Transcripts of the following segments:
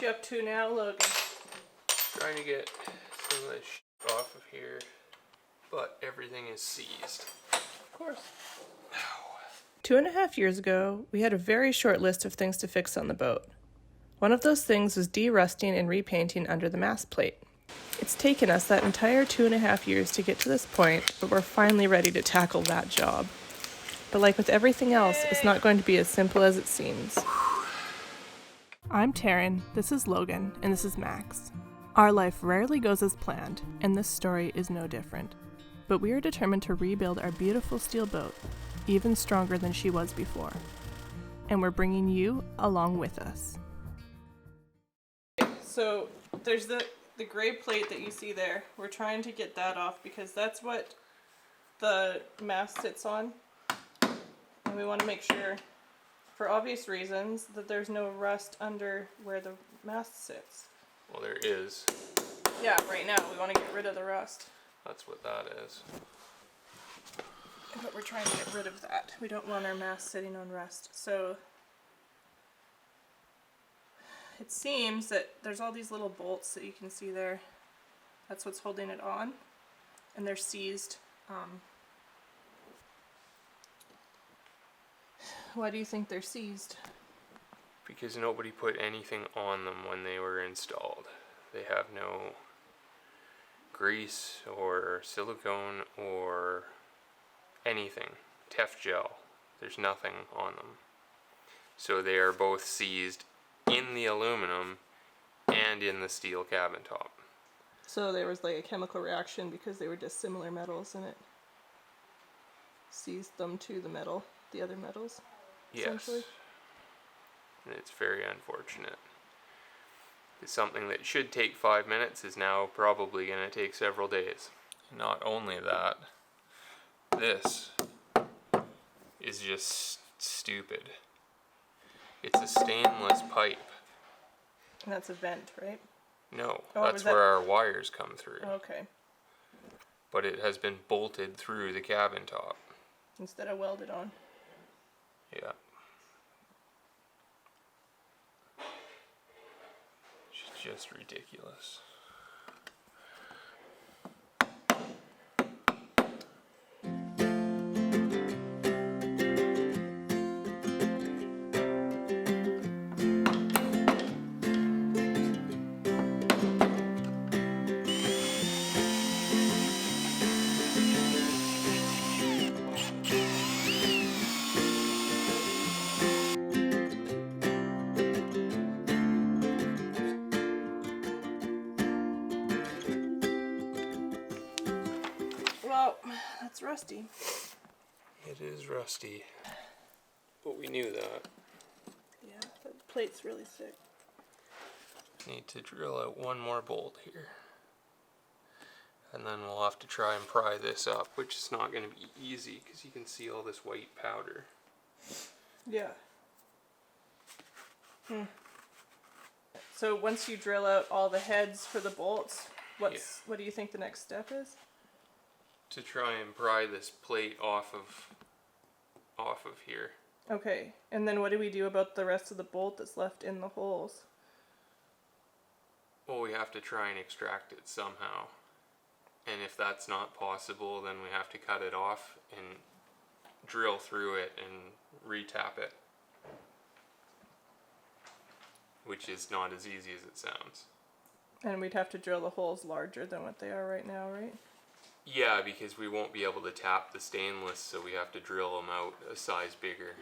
What you up to now, Logan? Trying to get some of this shit off of here, but everything is seized. Of course. 2.5 years ago, we had a very short list of things to fix on the boat. One of those things was de-rusting and repainting under the mast plate. It's taken us that entire 2.5 years to get to this point, but we're finally ready to tackle that job. But like with everything else, it's not going to be as simple as it seems. I'm Taryn, this is Logan, and this is Max. Our life rarely goes as planned, and this story is no different. But we are determined to rebuild our beautiful steel boat, even stronger than she was before. And we're bringing you along with us. So there's the gray plate that you see there. We're trying to get that off because that's what the mast sits on. And we want to make sure, for obvious reasons, that there's no rust under where the mast sits. Well, there is. Yeah, right now we want to get rid of the rust. That's what that is. But we're trying to get rid of that. We don't want our mast sitting on rust. So it seems that there's all these little bolts that you can see there. That's what's holding it on. And they're seized. Why do you think they're seized? Because nobody put anything on them when they were installed. They have no grease or silicone or anything. Tef gel. There's nothing on them. So they are both seized in the aluminum and in the steel cabin top. So there was like a chemical reaction because they were dissimilar metals and it seized them to the metal, the other metals, essentially. Yes. And it's very unfortunate. It's something that should take 5 minutes is now probably going to take several days. Not only that, this is just stupid. It's a stainless pipe. And that's a vent, right? No, Oh, that's where our wires come through. Okay. But it has been bolted through the cabin top. Instead of welded on. Yeah. It's just ridiculous. Well, that's rusty. It is rusty. But we knew that. Yeah, that plate's really thick. Need to drill out one more bolt here. And then we'll have to try and pry this up, which is not going to be easy because you can see all this white powder. Yeah. So once you drill out all the heads for the bolts, what do you think the next step is? To try and pry this plate off of here. Okay, and then what do we do about the rest of the bolt that's left in the holes? Well, we have to try and extract it somehow. And if that's not possible, then we have to cut it off and drill through it and retap it. Which is not as easy as it sounds. And we'd have to drill the holes larger than what they are right now, right? Yeah, because we won't be able to tap the stainless, so we have to drill them out a size bigger.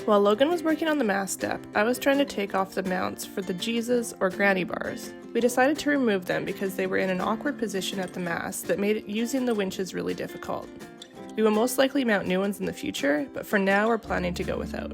While Logan was working on the mast step, I was trying to take off the mounts for the Jesus or granny bars. We decided to remove them because they were in an awkward position at the mast that made using the winches really difficult. We will most likely mount new ones in the future, but for now we're planning to go without.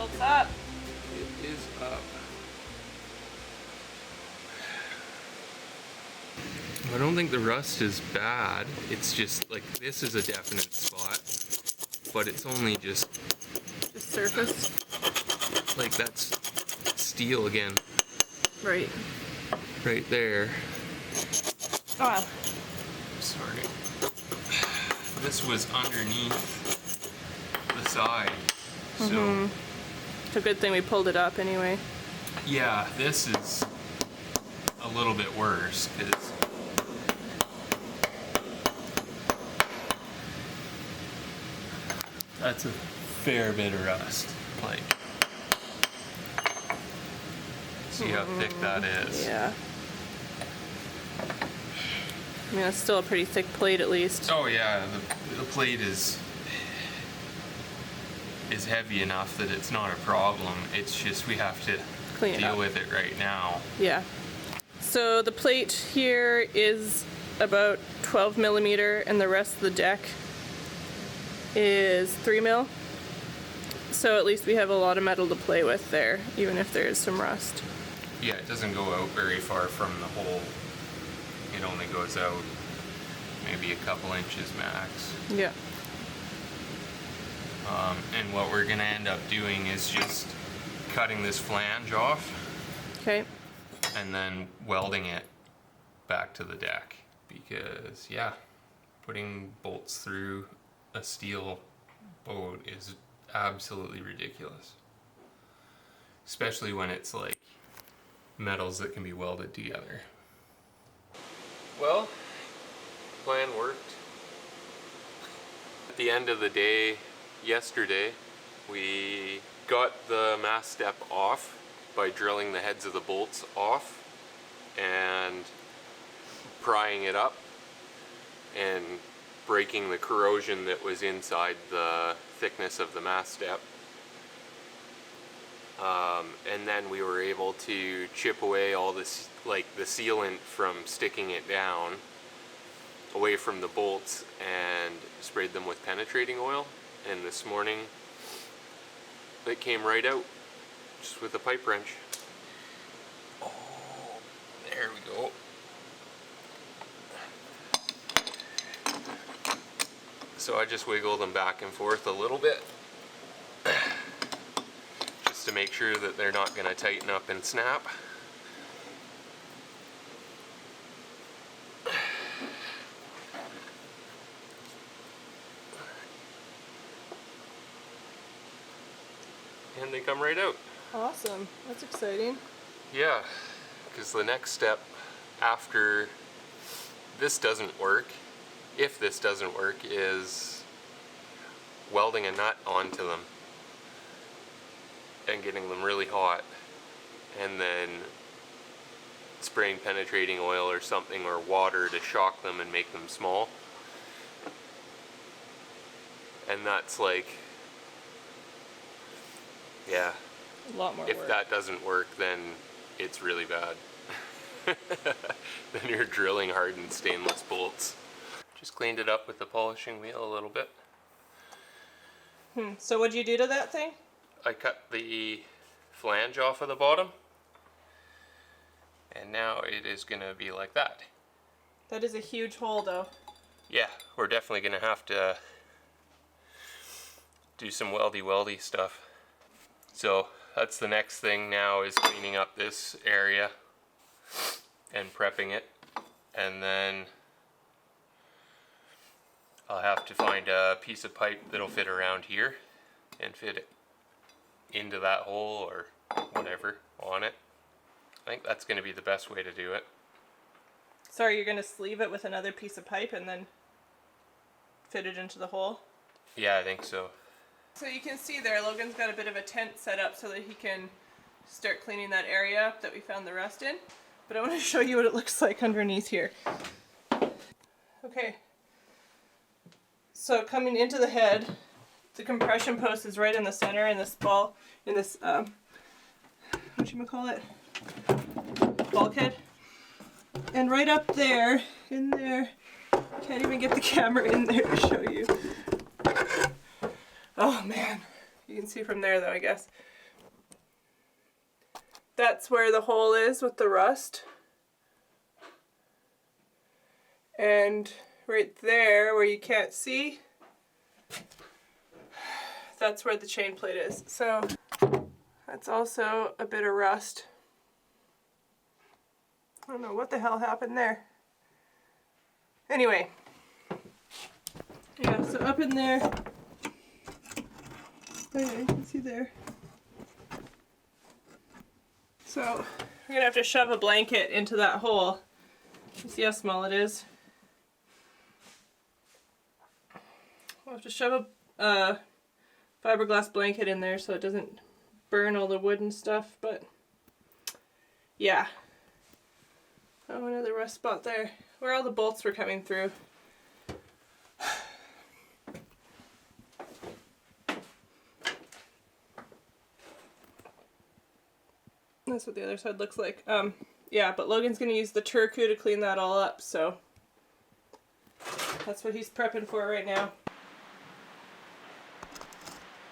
Bolt's up. It is up. I don't think the rust is bad. It's just like this is a definite spot, but it's only just Surface. like that's steel again. Right. Right there. Oh. Sorry. This was underneath the side. So It's a good thing we pulled it up anyway. yeah, this is a little bit worse because that's a fair bit of rust. Like, see how thick that is. Yeah. I mean, it's still a pretty thick plate at least. Oh yeah, the plate is heavy enough that it's not a problem. It's just we have to Clean it deal up. with it right now. Yeah. So the plate here is about 12 millimeter and the rest of the deck is 3 mil. So at least we have a lot of metal to play with there, even if there is some rust. Yeah, it doesn't go out very far from the hole. It only goes out maybe a couple inches max. Yeah. And what we're gonna end up doing is just cutting this flange off Okay. and then welding it back to the deck. Because yeah, putting bolts through a steel boat is absolutely ridiculous. Especially when it's like metals that can be welded together. Well, plan worked. At the end of the day, yesterday, we got the mast step off by drilling the heads of the bolts off and prying it up and breaking the corrosion that was inside the thickness of the mast step. And then we were able to chip away all this, like the sealant from sticking it down away from the bolts, and sprayed them with penetrating oil. And this morning it came right out just with a pipe wrench. Oh, there we go. So I just wiggle them back and forth a little bit just to make sure that they're not going to tighten up and snap. And they come right out. Awesome. That's exciting. Yeah, because the next step after this doesn't work, if this doesn't work, is welding a nut onto them and getting them really hot, and then spraying penetrating oil or something, or water to shock them and make them small. And that's like, yeah, A lot more if work. that doesn't work, then it's really bad. Then you're drilling hardened stainless bolts. Just cleaned it up with the polishing wheel a little bit. So what'd you do to that thing? I cut the flange off of the bottom, and now it is going to be like that. That is a huge hole though. Yeah, we're definitely going to have to do some weldy stuff. So that's the next thing now, is cleaning up this area and prepping it, and then I'll have to find a piece of pipe that'll fit around here and fit it into that hole or whatever on it. I think that's going to be the best way to do it. Sorry, you're going to sleeve it with another piece of pipe and then fit it into the hole? Yeah, I think so. So you can see there, Logan's got a bit of a tent set up so that he can start cleaning that area up that we found the rust in. But I want to show you what it looks like underneath here. Okay. So coming into the head, the compression post is right in the center in this ball, in this, whatchamacallit? Bulkhead. And right up there, in there, can't even get the camera in there to show you. Oh man, you can see from there though, I guess. That's where the hole is with the rust. And right there where you can't see, that's where the chain plate is. So that's also a bit of rust. I don't know what the hell happened there. Anyway, yeah, so up in there, oh yeah, you can see there. So we're gonna have to shove a blanket into that hole. You see how small it is? We'll have to shove a fiberglass blanket in there so it doesn't burn all the wood and stuff, but yeah. Oh, another rust spot there where all the bolts were coming through. That's what the other side looks like. Yeah, but Logan's gonna use the Turku to clean that all up, so that's what he's prepping for right now.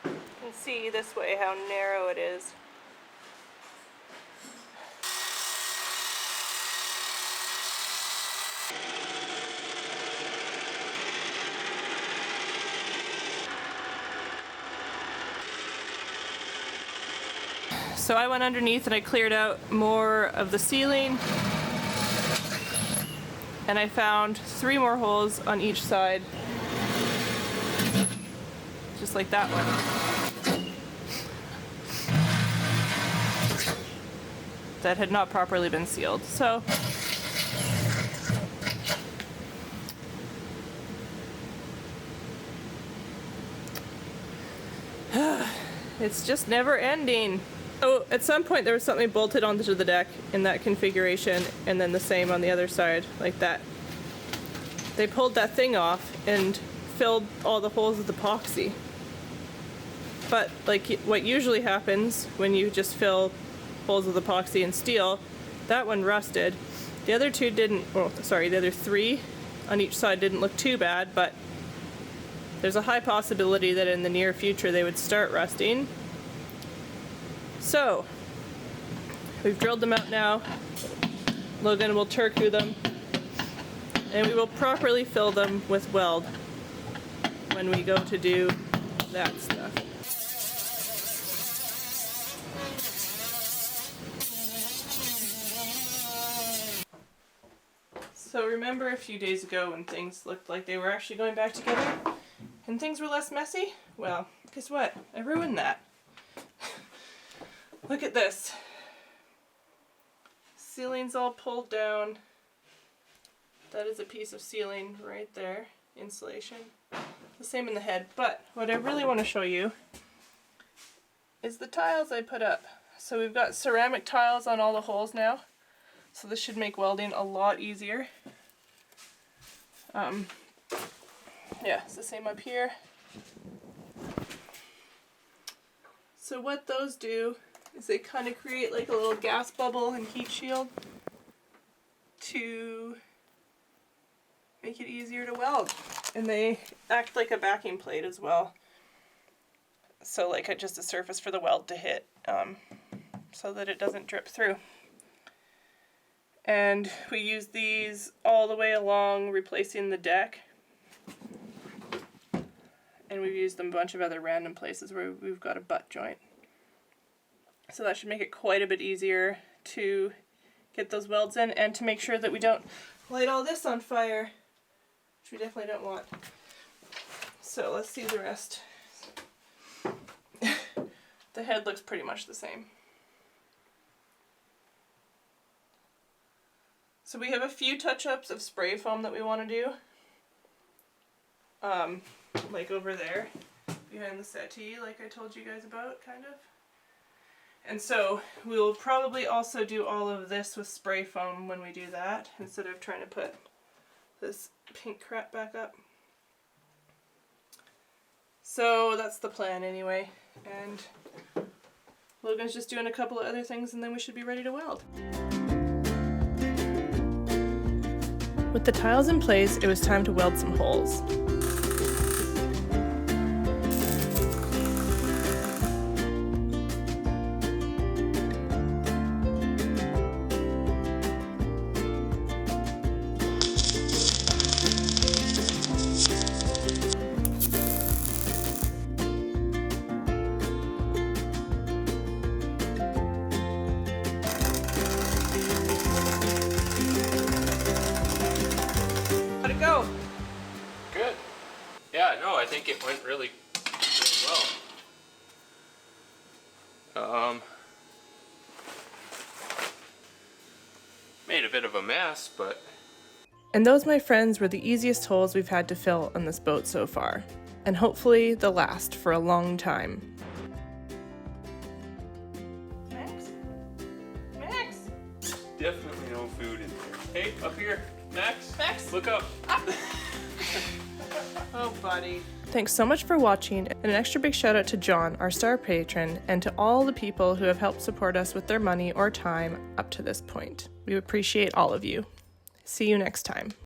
You can see this way how narrow it is. So I went underneath and I cleared out more of the ceiling, and I found 3 more holes on each side, just like that one, that had not properly been sealed. So it's just never ending. So at some point there was something bolted onto the deck in that configuration, and then the same on the other side, like that. They pulled that thing off and filled all the holes with epoxy. But like what usually happens when you just fill holes with epoxy and steel, that one rusted. The other two didn't, well, sorry, the other 3 on each side didn't look too bad, but there's a high possibility that in the near future they would start rusting. So, we've drilled them out now. Logan will Turku them, and we will properly fill them with weld when we go to do that stuff. So remember a few days ago when things looked like they were actually going back together and things were less messy? Well, guess what? I ruined that. Look at this. Ceiling's all pulled down. That is a piece of ceiling right there. Insulation. The same in the head. But what I really want to show you is the tiles I put up. So we've got ceramic tiles on all the holes now. So this should make welding a lot easier. Yeah, it's the same up here. So what those do is they kind of create like a little gas bubble and heat shield to make it easier to weld. And they act like a backing plate as well. So like just a surface for the weld to hit, so that it doesn't drip through. And we use these all the way along replacing the deck. And we've used them a bunch of other random places where we've got a butt joint. So that should make it quite a bit easier to get those welds in and to make sure that we don't light all this on fire, which we definitely don't want. So let's see the rest. The head looks pretty much the same. So we have a few touch-ups of spray foam that we want to do. Like over there, behind the settee, like I told you guys about, kind of. And so we will probably also do all of this with spray foam when we do that, instead of trying to put this pink crap back up. So that's the plan anyway. And Logan's just doing a couple of other things and then we should be ready to weld. With the tiles in place, it was time to weld some holes. think it went really well. Made a bit of a mess, but And those, my friends, were the easiest holes we've had to fill on this boat so far, and hopefully the last for a long time. Max? Max? definitely no food in there. Hey, up here, Max. Max? Look up. Oh, buddy. Thanks so much for watching, and an extra big shout out to John, our star patron, and to all the people who have helped support us with their money or time up to this point. We appreciate all of you. See you next time.